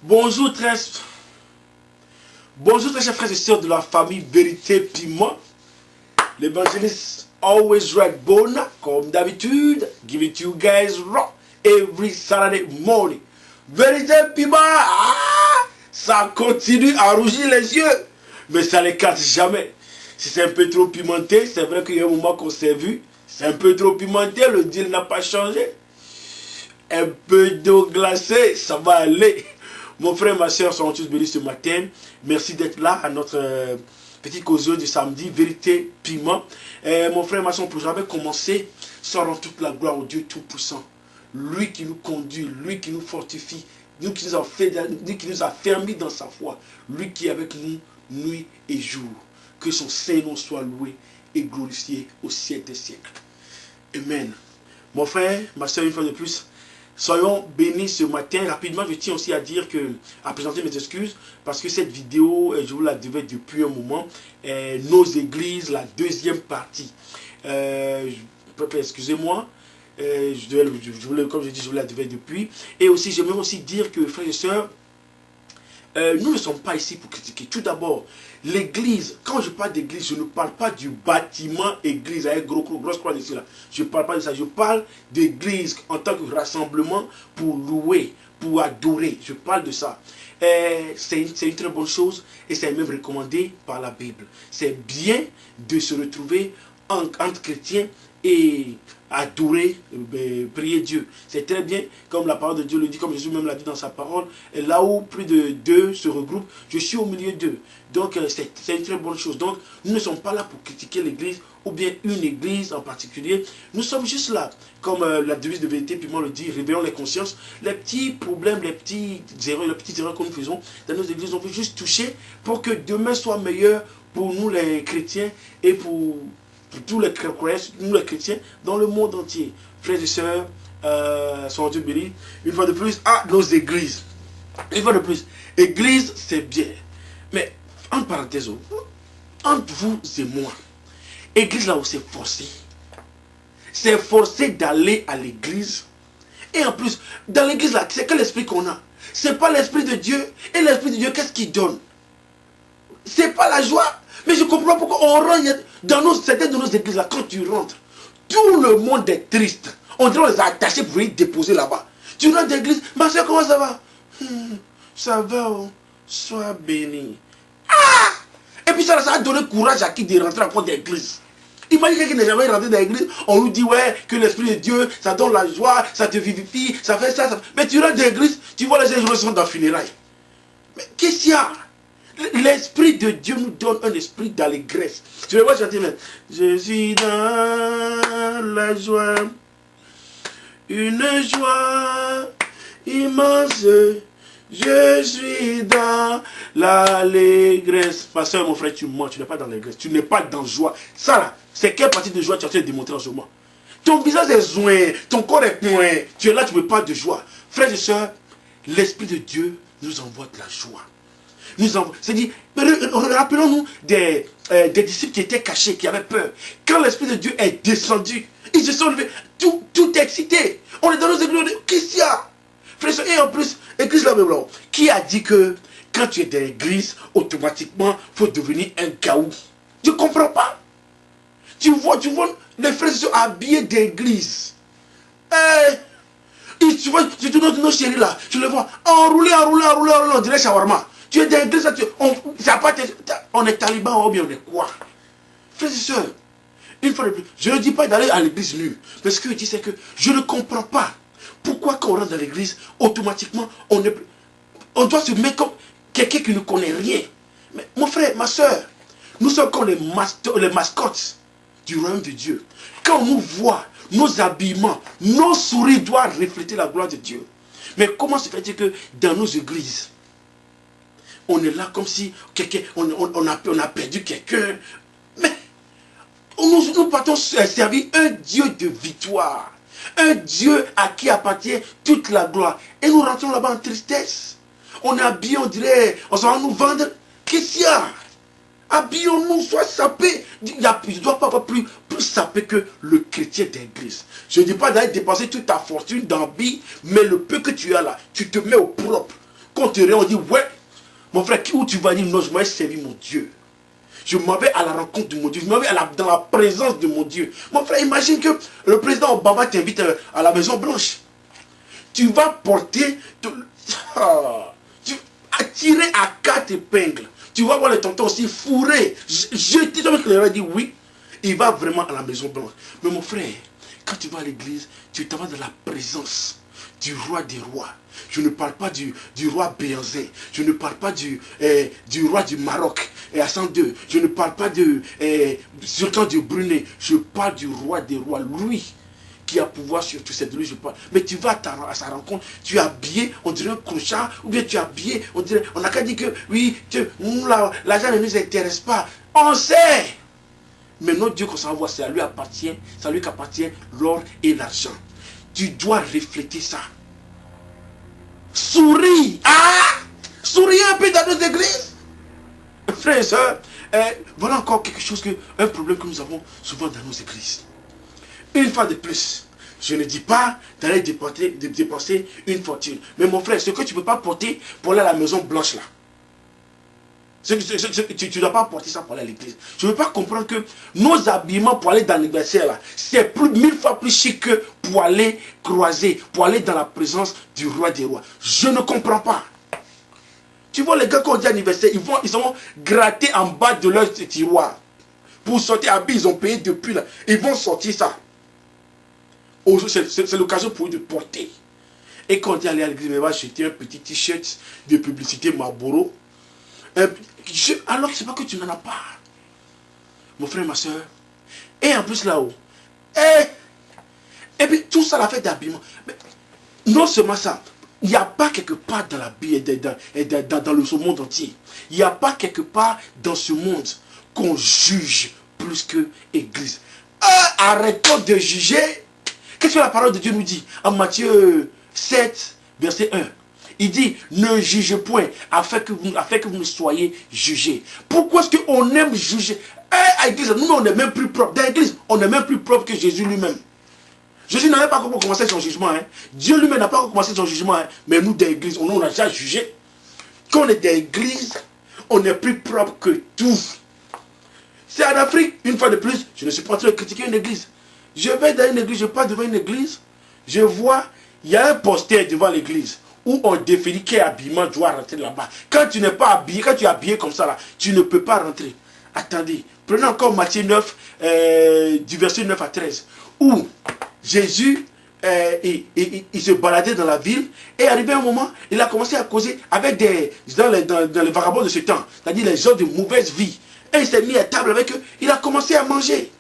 Bonjour bonjour très chers frères et sœurs de la famille Vérité Piment. L'évangéliste always right bona, comme d'habitude, give it to you guys raw every Saturday morning. Vérité Piment, ça continue à rougir les yeux, mais ça les casse jamais. Si c'est un peu trop pimenté, c'est vrai qu'il y a un moment qu'on s'est vu, c'est un peu trop pimenté, le deal n'a pas changé. Un peu d'eau glacée, ça va aller. Mon frère et ma soeur sont tous bénis ce matin. Merci d'être là à notre petit causerie du samedi, Vérité Piment. Mon frère et ma soeur, on ne peut jamais commencer sans rendre toute la gloire au Dieu Tout-Puissant. Lui qui nous conduit, lui qui nous fortifie, lui qui nous a fermis dans sa foi, lui qui est avec nous nuit et jour. Que son Saint-Nom soit loué et glorifié au siècle des siècles. Amen. Mon frère, ma soeur, une fois de plus, soyons bénis ce matin. Rapidement, je tiens aussi à présenter mes excuses parce que cette vidéo, je vous la devais depuis un moment. Nos églises, la deuxième partie. Excusez-moi. Comme je dis, je vous la devais depuis. Et aussi, j'aimerais aussi dire que, frères et sœurs, nous ne sommes pas ici pour critiquer. Tout d'abord, l'église, quand je parle d'église, je ne parle pas du bâtiment église avec grosse croix ici là. Je ne parle pas de ça. Je parle d'église en tant que rassemblement pour louer, pour adorer. Je parle de ça. C'est une très bonne chose et c'est même recommandé par la Bible. C'est bien de se retrouver entre chrétiens et adorer, prier Dieu. C'est très bien, comme la parole de Dieu le dit, comme Jésus même l'a dit dans sa parole, et là où plus de deux se regroupent, je suis au milieu d'eux. Donc c'est une très bonne chose. Donc nous ne sommes pas là pour critiquer l'église, ou bien une église en particulier. Nous sommes juste là, comme la devise de Vérité Piment le dit, réveillons les consciences. Les petits problèmes, les petites erreurs que nous faisons dans nos églises, on veut juste toucher pour que demain soit meilleur pour nous les chrétiens et pour tous les croyants, nous les chrétiens, dans le monde entier. Frères et sœurs, sont Dieu bénis. Une fois de plus, nos églises. Une fois de plus, église, c'est bien. Mais, en parenthèse, entre vous et moi, église là où c'est forcé. C'est forcé d'aller à l'église. Et en plus, dans l'église là, c'est quel esprit qu'on a? C'est pas l'esprit de Dieu. Et l'esprit de Dieu, qu'est-ce qu'il donne? C'est pas la joie. Mais je comprends pourquoi on rentre dans certaines de nos églises là, quand tu rentres, tout le monde est triste. On dirait les attacher pour venir déposer là-bas. Tu rentres dans l'église, ma soeur, comment ça va? Ça va, oh. Sois béni. Et puis ça a donné courage à qui de rentrer encore dans l'église. Imagine quelqu'un qui n'est jamais rentré dans l'église, on nous dit ouais, que l'esprit de Dieu, ça donne la joie, ça te vivifie, ça fait ça. Mais tu rentres dans l'église, tu vois les gens sont dans le funérailles. Mais qu'est-ce qu'il y a? L'esprit de Dieu nous donne un esprit d'allégresse. Tu vais voir chanter même. Je suis dans la joie, une joie immense. Je suis dans l'allégresse. Ma soeur, mon frère, tu mens, tu n'es pas dans l'allégresse. Tu n'es pas dans la joie. Ça là, c'est quelle partie de joie tu es en train de démontrer en ce moment? Ton visage est joint, ton corps est point. Tu es là, tu ne veux pas de joie. Frères et sœurs, l'esprit de Dieu nous envoie de la joie. C'est-à-dire, rappelons-nous des disciples qui étaient cachés, qui avaient peur. Quand l'Esprit de Dieu est descendu, ils se sont levés, tout est excité. On est dans nos églises, qu'est-ce qu'il y a? Frère, et en plus, l'église là même, qui a dit que quand tu es dans l'église, automatiquement, il faut devenir un gaou? Je ne comprends pas. Tu vois les frères sont habillés d'église. Tu vois, surtout nos chéris là, tu les vois enroulés, on dirait shawarma. Tu es dans l'église, on est taliban ou bien on est quoi? Frères et sœurs, une fois de plus, je ne dis pas d'aller à l'église nue. Mais ce que je dis, c'est que je ne comprends pas pourquoi quand on rentre dans l'église, automatiquement, on doit se mettre comme quelqu'un qui ne connaît rien. Mais mon frère, ma soeur, nous sommes comme les mascottes du royaume de Dieu. Quand on nous voit, nos habillements, nos sourires doivent refléter la gloire de Dieu. Mais comment se fait-il que dans nos églises, on est là comme si on a perdu quelqu'un? Mais nous partons servir un Dieu de victoire. Un Dieu à qui appartient toute la gloire. Et nous rentrons là-bas en tristesse. On est habillé, on dirait, on s'en va nous vendre. Qu'est-ce qu'il y a? Habillons-nous, sois sapés. Je ne dois pas avoir plus sapé que le chrétien d'église. Je ne dis pas d'aller dépenser toute ta fortune dans l'habit, mais le peu que tu as là, tu te mets au propre. Quand on te réveille, on dit, ouais, mon frère, où tu vas dire, non, je m'avais servi mon Dieu. Je m'en vais à la rencontre de mon Dieu. Je m'en vais dans la présence de mon Dieu. Mon frère, imagine que le président Obama t'invite à la Maison Blanche. Tu vas porter... tu attirer à 4 épingles. Tu vas voir les tontons aussi fourrés. Je te dis oui. Il va vraiment à la Maison Blanche. Mais mon frère, quand tu vas à l'église, tu t'en vas dans la présence du roi des rois. Je ne parle pas du roi Béanzin. Je ne parle pas du roi du Maroc et à 102. Je ne parle pas du sultan de Brunei. Je parle du roi des rois. Lui qui a pouvoir sur tout, c'est de lui je parle. Mais tu vas à sa rencontre, tu es habillé, on dirait un clochard, ou bien tu es habillé, on n'a qu'à dire que oui, l'argent ne nous intéresse pas. On sait. Mais notre Dieu qu'on s'envoie, c'est à lui appartient, c'est à lui qu'appartient l'or et l'argent. Tu dois refléter ça. Souris. Souris un peu dans nos églises. Frères et sœurs, voilà encore quelque chose, un problème que nous avons souvent dans nos églises. Une fois de plus, je ne dis pas d'aller dépenser une fortune. Mais mon frère, ce que tu ne peux pas porter pour aller à la Maison Blanche là, tu ne dois pas porter ça pour aller à l'église. Je ne veux pas comprendre que nos habillements pour aller dans l'anniversaire là, c'est 1000 fois plus chic que pour aller croiser, pour aller dans la présence du roi des rois. Je ne comprends pas. Tu vois les gars qui ont dit anniversaire, ils ont gratté en bas de leur tiroir. Pour sortir habillés, ils ont payé depuis là. Ils vont sortir ça. C'est l'occasion pour eux de porter. Et quand tu es allé à l'église, il va acheter un petit t-shirt de publicité Marlboro. Alors que c'est pas que tu n'en as pas. Mon frère, ma soeur. Et en plus là-haut. Et puis tout ça, la fête d'habillement. Non seulement ça. Il n'y a pas quelque part dans la Bible, dans ce monde entier. Il n'y a pas quelque part dans ce monde qu'on juge plus que l'église. Arrêtons de juger. Qu'est-ce que la parole de Dieu nous dit en Matthieu 7, verset 1? Il dit, ne jugez point, afin que vous ne soyez jugés. Pourquoi est-ce qu'on aime juger? À l'église, nous, on est même plus propre. Dans l'église, on est même plus propre que Jésus lui-même. Jésus n'avait pas encore commencé son jugement. Dieu lui-même n'a pas encore commencé son jugement. Mais nous, dans l'église, on a déjà jugé. Quand on est dans l'église, on est plus propre que tout. C'est en Afrique, une fois de plus, je ne suis pas en train de critiquer une église. Je vais dans une église, je passe devant une église, je vois, il y a un poster devant l'église où on définit quel habillement doit rentrer là-bas. Quand tu n'es pas habillé, quand tu es habillé comme ça là, tu ne peux pas rentrer. Attendez, prenez encore Matthieu 9, du verset 9 à 13, où Jésus, il se baladait dans la ville, et arrivé un moment, il a commencé à causer avec dans les vagabonds de ce temps, c'est-à-dire les gens de mauvaise vie. Et il s'est mis à table avec eux, il a commencé à manger.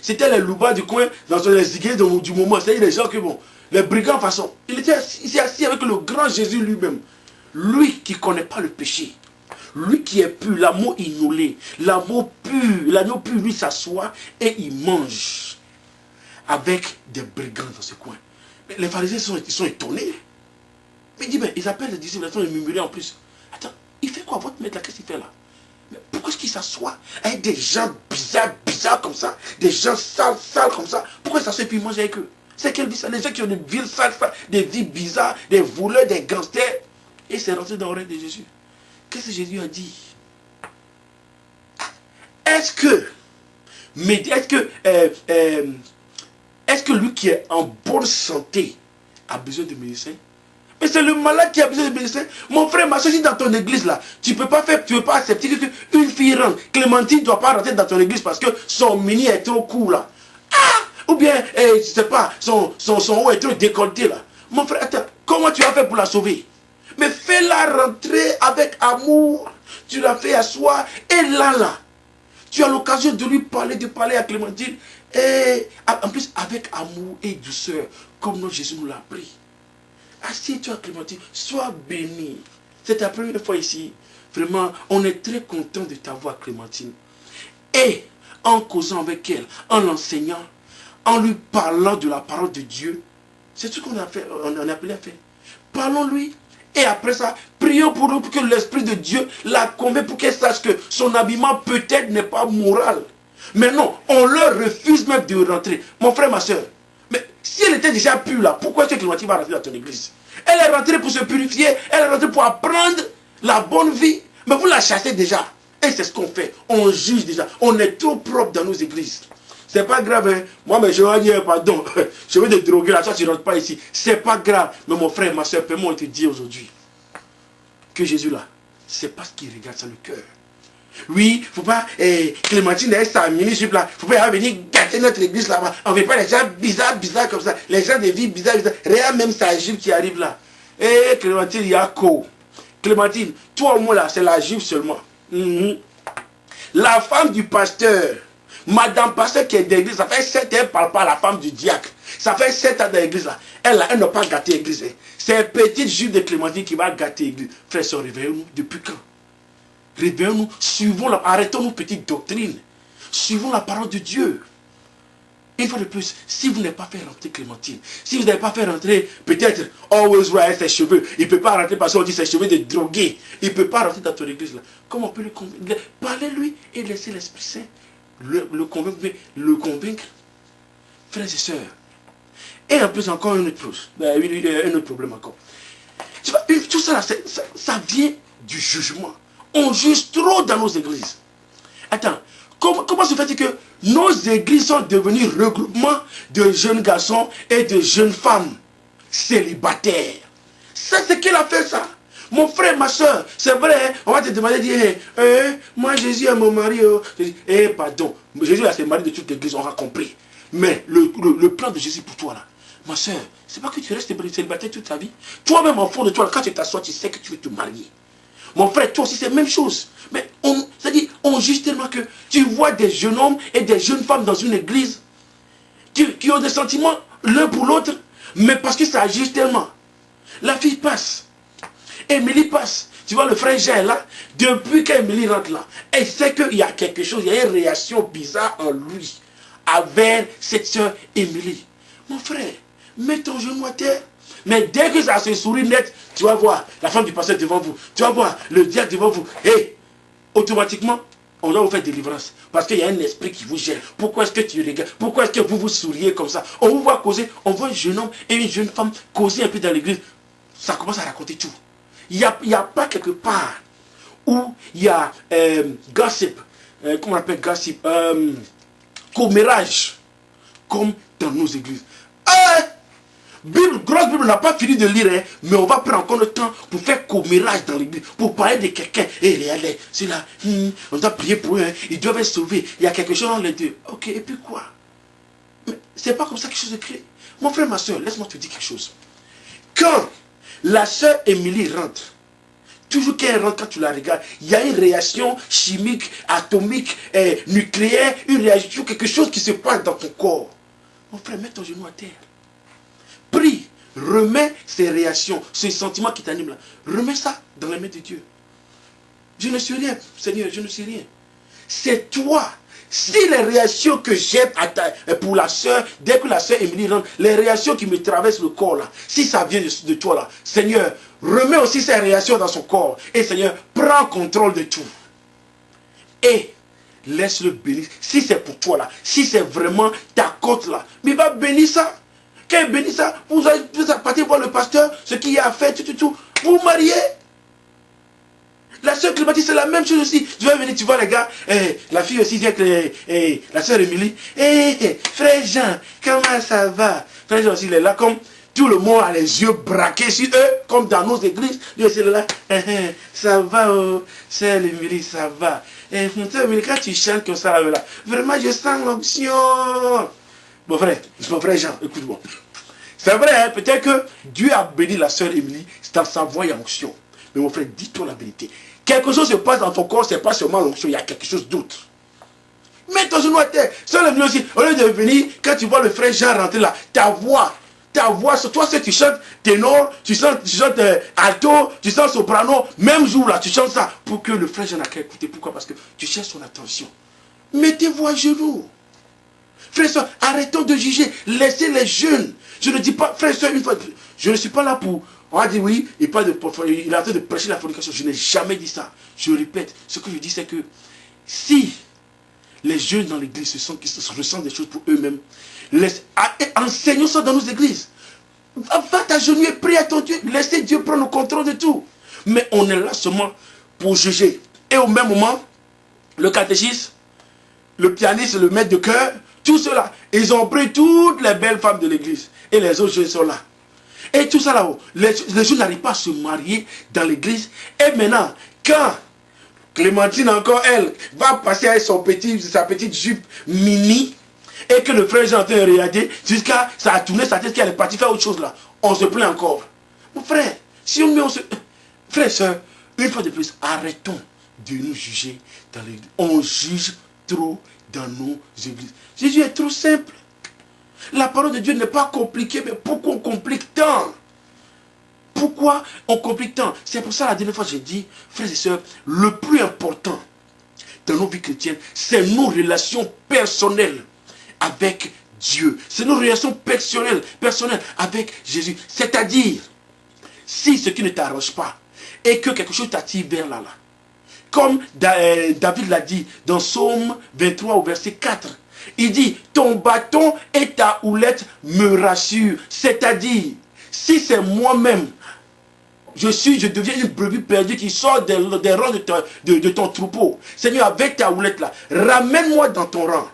C'était les loupas du coin, dans les ziguets du moment. C'est-à-dire les gens qui vont, les brigands façon. Il s'est assis avec le grand Jésus lui-même. Lui qui ne connaît pas le péché. Lui qui est pur, l'amour ignolé. L'amour pur, l'agneau pur, lui s'assoit et il mange. Avec des brigands dans ce coin. Mais les pharisiens sont étonnés. Mais il dit, ben, ils appellent les disciples, ils sont murmurés en plus. Attends, il fait quoi votre maître là? Qu'est-ce qu'il fait là? Mais pourquoi est-ce qu'il s'assoit avec des gens bizarres comme ça, des gens sales comme ça? Pourquoi il s'assoit et puis il mange avec eux? C'est quel bizarre? Les gens qui ont des villes sales, des vies bizarres, des voleurs, des gangsters. Et c'est rentré dans l'oreille de Jésus. Qu'est-ce que Jésus a dit? Est-ce que lui qui est en bonne santé a besoin de médecin? Mais c'est le malade qui a besoin de médecin. Mon frère, ma soeur, si dans ton église là, tu ne peux pas accepter qu'une fille rentre. Clémentine ne doit pas rentrer dans ton église parce que son mini est trop court là. Ou bien, je ne sais pas, son haut est trop décolleté là. Mon frère, attends, comment tu as fait pour la sauver? Mais fais-la rentrer avec amour. Tu la fais asseoir. Et là, tu as l'occasion de lui parler à Clémentine. Et en plus, avec amour et douceur, comme notre Jésus nous l'a appris. Assieds-toi, Clémentine, sois béni. C'est ta première fois ici. Vraiment, on est très content de t'avoir, Clémentine. Et en causant avec elle, en l'enseignant, en lui parlant de la parole de Dieu, c'est ce qu'on a fait, on a appelé à faire. Parlons-lui. Et après ça, prions pour nous pour que l'Esprit de Dieu la convainc pour qu'elle sache que son habillement peut-être n'est pas moral. Mais non, on leur refuse même de rentrer. Mon frère, ma soeur, mais si elle était déjà pure là, pourquoi est-ce que Clémentine va rentrer dans ton église? Elle est rentrée pour se purifier, elle est rentrée pour apprendre la bonne vie. Mais vous la chassez déjà. Et c'est ce qu'on fait. On juge déjà. On est trop propre dans nos églises. C'est pas grave, hein. Moi, mais je vais dire, pardon, je vais te droguer là, toi tu ne rentres pas ici. C'est pas grave. Mais mon frère, ma soeur, peux-moi te dire aujourd'hui que Jésus là, c'est pas ce qu'il regarde, c'est le cœur. Oui, faut pas, Clémentine est sa ministre là, faut pas venir gâter notre église là-bas. On ne veut pas les gens bizarres comme ça. Les gens de vie bizarres. Regarde même sa jupe qui arrive là. Clémentine, il y a quoi? Clémentine, toi au moins là, c'est la jupe seulement. La femme du pasteur, madame pasteur qui est d'église, ça fait 7 ans, elle ne parle pas à la femme du diacre. Ça fait 7 ans dans l'église là. Elle n'a pas gâté l'église. Hein. C'est une petite jupe de Clémentine qui va gâter l'église. Frère, réveillons-nous. Depuis quand? Réveillons-nous, suivons arrêtons nos petites doctrines. Suivons la parole de Dieu. Une fois de plus, si vous n'avez pas fait rentrer Clémentine, si vous n'avez pas fait rentrer, peut-être, always right, ses cheveux, il ne peut pas rentrer parce qu'on dit ses cheveux de drogué. Il ne peut pas rentrer dans ton église là. Comment on peut le convaincre? Parlez-lui et laissez l'Esprit Saint le convaincre. Frères et sœurs. Et en plus, encore une autre chose. Un autre problème encore. Tu vois, tout ça, ça vient du jugement. On juge trop dans nos églises. Attends, comment se fait-il que nos églises sont devenues regroupements de jeunes garçons et de jeunes femmes célibataires? C'est qu'il a fait ça. Mon frère, ma soeur, c'est vrai, on va te demander, dire, moi Jésus est mon mari. Pardon, Jésus est le mari de toute l'église, on a compris. Mais le plan de Jésus pour toi là, ma soeur, c'est pas que tu restes célibataire toute ta vie. Toi-même, en fond de toi, quand tu t'assois, tu sais que tu veux te marier. Mon frère, toi aussi, c'est la même chose. Mais on juge tellement que tu vois des jeunes hommes et des jeunes femmes dans une église qui ont des sentiments l'un pour l'autre, mais parce que ça juge tellement. La fille passe. Émilie passe. Tu vois, le frère Jean est là. Depuis qu'Émilie rentre là, elle sait qu'il y a quelque chose, il y a une réaction bizarre en lui avec cette soeur Émilie. Mon frère, mets ton genou à terre. Mais dès que ça se sourit net, tu vas voir la femme du pasteur devant vous. Tu vas voir le diacre devant vous. Et automatiquement, on doit vous faire délivrance. Parce qu'il y a un esprit qui vous gêne. Pourquoi est-ce que tu regardes? Pourquoi est-ce que vous vous souriez comme ça? On vous voit causer. On voit un jeune homme et une jeune femme causer un peu dans l'église. Ça commence à raconter tout. Il n'y a pas quelque part où il y a gossip. Comment on appelle gossip? Commérage. Comme dans nos églises. Grosse Bible, on n'a pas fini de lire, hein, mais on va prendre encore le temps pour faire commérage dans l'église, pour parler de quelqu'un. Et regardez, c'est là, on doit prier pour eux, hein, ils doivent être sauvés. Il y a quelque chose dans les deux. Ok, et puis quoi? Mais c'est pas comme ça quelque chose de clé. Mon frère, ma soeur, laisse-moi te dire quelque chose. Quand la soeur Émilie rentre, toujours qu'elle rentre, quand tu la regardes, il y a une réaction chimique, atomique, nucléaire, une réaction, quelque chose qui se passe dans ton corps. Mon frère, mets ton genou à terre. Prie, remets ces réactions, ces sentiments qui t'animent là. Remets ça dans les mains de Dieu. Je ne suis rien, Seigneur, je ne suis rien. C'est toi. Si les réactions que j'ai pour la soeur, dès que la soeur Émilie rentre, les réactions qui me traversent le corps là, si ça vient de toi là, Seigneur, remets aussi ces réactions dans son corps. Et Seigneur, prends contrôle de tout. Et laisse-le bénir. Si c'est pour toi là, si c'est vraiment ta côte là, mais va bénir ça. Quand il bénit ça, vous partez voir le pasteur, ce qu'il y a à faire, tout. Vous vous mariez. La soeur Clémentine, c'est la même chose aussi. Tu vas venir, tu vois les gars, la fille aussi vient que la soeur Émilie. Frère Jean, comment ça va? Frère Jean aussi, il est là comme tout le monde a les yeux braqués sur eux, comme dans nos églises. Lui aussi, il est là. Ça va, soeur Émilie, ça va. Soeur Émilie, quand tu chantes comme ça, là, vraiment, je sens l'onction. Mon frère Jean, écoute-moi. C'est vrai, hein, peut-être que Dieu a béni la sœur Émilie dans sa voix et onction. Mais mon frère, dis-toi la vérité. Quelque chose se passe dans ton corps, ce n'est pas seulement l'onction, il y a quelque chose d'autre. Mets ton genou à terre. Sœur Émilie aussi, au lieu de venir, quand tu vois le frère Jean rentrer là, ta voix, toi, si tu chantes ténor, tu chantes alto, tu chantes soprano, même jour là, tu chantes ça pour que le frère Jean n'a qu'à écouter. Pourquoi? Parce que tu cherches son attention. Mettez-vous à genoux. Frère et soeur, arrêtons de juger. Laissez les jeunes. Je ne dis pas, frère et soeur, une fois, je ne suis pas là pour... On va dire oui, il est en train de prêcher la fornication. Je n'ai jamais dit ça. Je répète, ce que je dis, c'est que si les jeunes dans l'église ressentent des choses pour eux-mêmes, enseignons ça dans nos églises. Va t'agenouiller, prie à ton Dieu, laissez Dieu prendre le contrôle de tout. Mais on est là seulement pour juger. Et au même moment, le catéchisme, le pianiste, le maître de chœur, tout cela, ils ont pris toutes les belles femmes de l'église. Et les autres jeunes sont là. Et tout ça là-haut, les jeunes n'arrivent pas à se marier dans l'église. Et maintenant, quand Clémentine encore, elle, va passer avec sa petite jupe mini, et que le frère est en train de regarder, jusqu'à ça a tourné sa tête qu'elle est partie faire autre chose là. On se plaint encore. Mon frère, si on se... Frère, soeur, une fois de plus, arrêtons de nous juger dans l'église. On juge trop dans nos églises. Jésus est trop simple. La parole de Dieu n'est pas compliquée, mais pourquoi on complique tant? Pourquoi on complique tant? C'est pour ça la dernière fois j'ai dit, frères et sœurs, le plus important dans nos vies chrétiennes, c'est nos relations personnelles avec Dieu. C'est nos relations personnelles avec Jésus. C'est-à-dire, si ce qui ne t'arrange pas, et que quelque chose t'attire vers là, comme David l'a dit dans Psaume 23 au verset 4, il dit, ton bâton et ta houlette me rassurent. C'est-à-dire, si c'est moi-même, je deviens une brebis perdue qui sort des rangs de ton troupeau. Seigneur, avec ta houlette là, ramène-moi dans ton rang.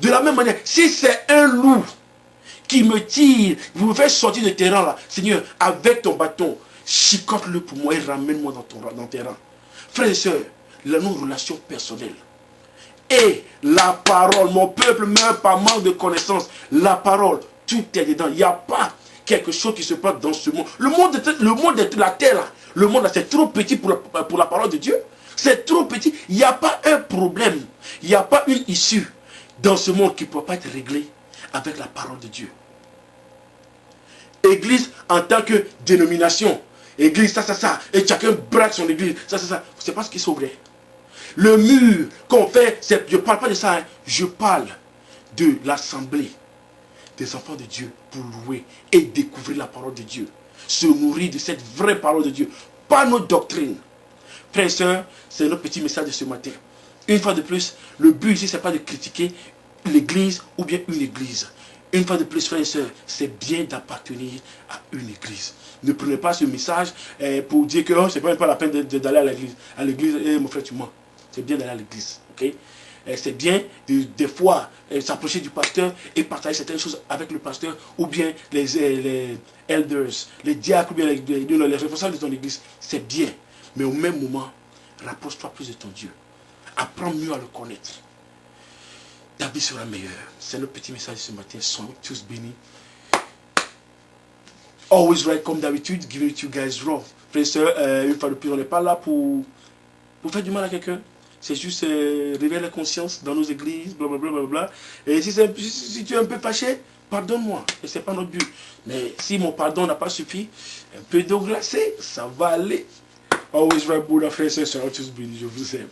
De la même manière, si c'est un loup qui me tire, vous me fait sortir de tes rangs là, Seigneur, avec ton bâton, chicote-le pour moi et ramène-moi dans tes rangs. Frères et sœurs, nos relations personnelles et la parole, mon peuple meurt par manque de connaissance. La parole, tout est dedans. Il n'y a pas quelque chose qui se passe dans ce monde. Le monde de la terre, là, le monde là, c'est trop petit pour la parole de Dieu. C'est trop petit. Il n'y a pas un problème. Il n'y a pas une issue dans ce monde qui ne peut pas être réglée avec la parole de Dieu. Église en tant que dénomination. Église, ça. Et chacun braque son église. Ça. C'est pas ce qui est vrai. Le mur qu'on fait, je ne parle pas de ça. Hein. Je parle de l'assemblée des enfants de Dieu pour louer et découvrir la parole de Dieu. Se nourrir de cette vraie parole de Dieu. Pas nos doctrines. Frères et sœurs, c'est notre petit message de ce matin. Une fois de plus, le but ici, ce n'est pas de critiquer l'église ou bien une église. Une fois de plus, frères et sœurs, c'est bien d'appartenir à une église. Ne prenez pas ce message pour dire que oh, ce n'est même pas la peine d'aller à l'église. À l'église, mon frère, tu mens. C'est bien d'aller à l'église. Okay? C'est bien des fois s'approcher du pasteur et partager certaines choses avec le pasteur ou bien les elders, les diacres ou bien les responsables de ton église. C'est bien. Mais au même moment, rapproche-toi plus de ton Dieu. Apprends mieux à le connaître. Ta vie sera meilleure. C'est notre petit message ce matin. Soyez tous bénis. Always right comme d'habitude. Give it to you guys raw. Frères et sœurs, une fois de plus, on n'est pas là pour faire du mal à quelqu'un. C'est juste réveiller la conscience dans nos églises, blablabla. Et si tu es un peu fâché, pardonne-moi. Et ce n'est pas notre but. Mais si mon pardon n'a pas suffi, un peu d'eau glacée, ça va aller. Always right, Bouddha, frères et sœurs, tous bénis. Je vous aime.